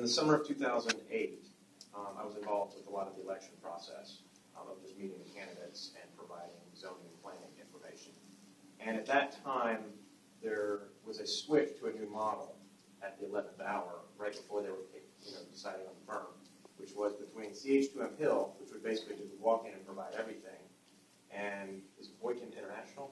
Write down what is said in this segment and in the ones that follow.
in the summer of 2008, I was involved with a lot of the election process of just meeting the candidates and providing zoning and planning information. And at that time, there was a switch to a new model at the 11th hour, right before they were deciding on the firm, which was between CH2M Hill, which would basically just walk in and provide everything, and is it Boykin International?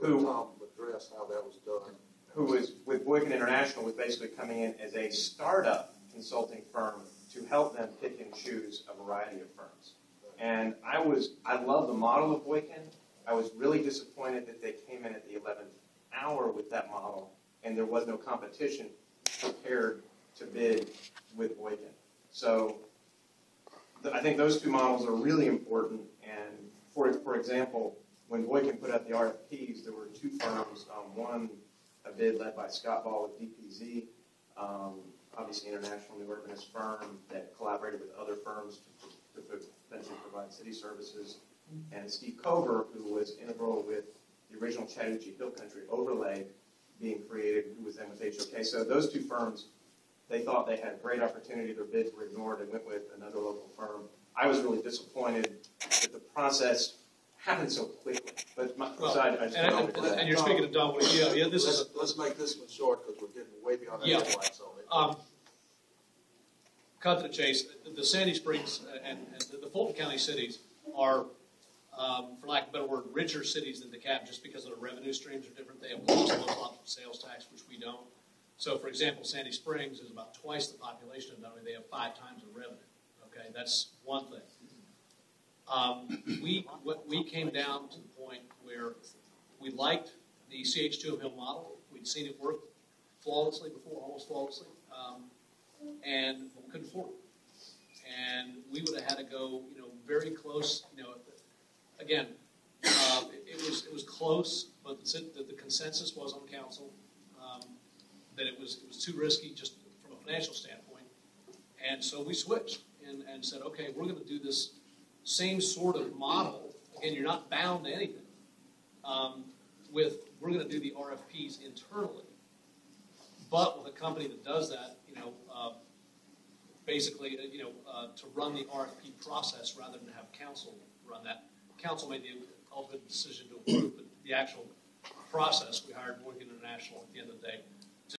Who Tom addressed how that was done. Who was with Boykin International was basically coming in as a startup consulting firm to help them pick and choose a variety of firms. And I love the model of Boykin. I was really disappointed that they came in at the 11th hour with that model, and there was no competition prepared to bid with Boykin. So I think those two models are really important. And for example, when Boykin put out the RFPs, there were two firms. One, a bid led by Scott Ball with DPZ, obviously international new urbanist firm that collaborated with other firms to potentially provide city services, and Steve Cover, who was integral with the original Chattahoochee Hill Country overlay being created, who was then with HOK. So those two firms, they thought they had a great opportunity. Their bids were ignored and went with another local firm. I was really disappointed that the process happened so quickly. But and you're speaking of Don. Yeah, let's make this one short because we're getting way beyond our deadlines on it. Cut to the chase. The Sandy Springs and the Fulton County cities are, for lack of a better word, richer cities than DeKalb just because of the revenue streams are different. They have local sales tax, which we don't. So, for example, Sandy Springs is about twice the population of Dunwoody. They have 5 times the revenue. Okay, that's one thing. We came down to the point where we liked the CH2M Hill model. We'd seen it work flawlessly before, almost flawlessly, and we couldn't afford it. And we would have had to go, very close. Again, it was close, but the consensus was on council that it was too risky just from a financial standpoint, and so we switched and said, okay, we're going to do this same sort of model. Again, you're not bound to anything. We're going to do the RFPs internally, but with a company that does that, basically, to run the RFP process rather than have council run that. Council made the ultimate decision to approve, but the actual process, we hired Boykin International at the end of the day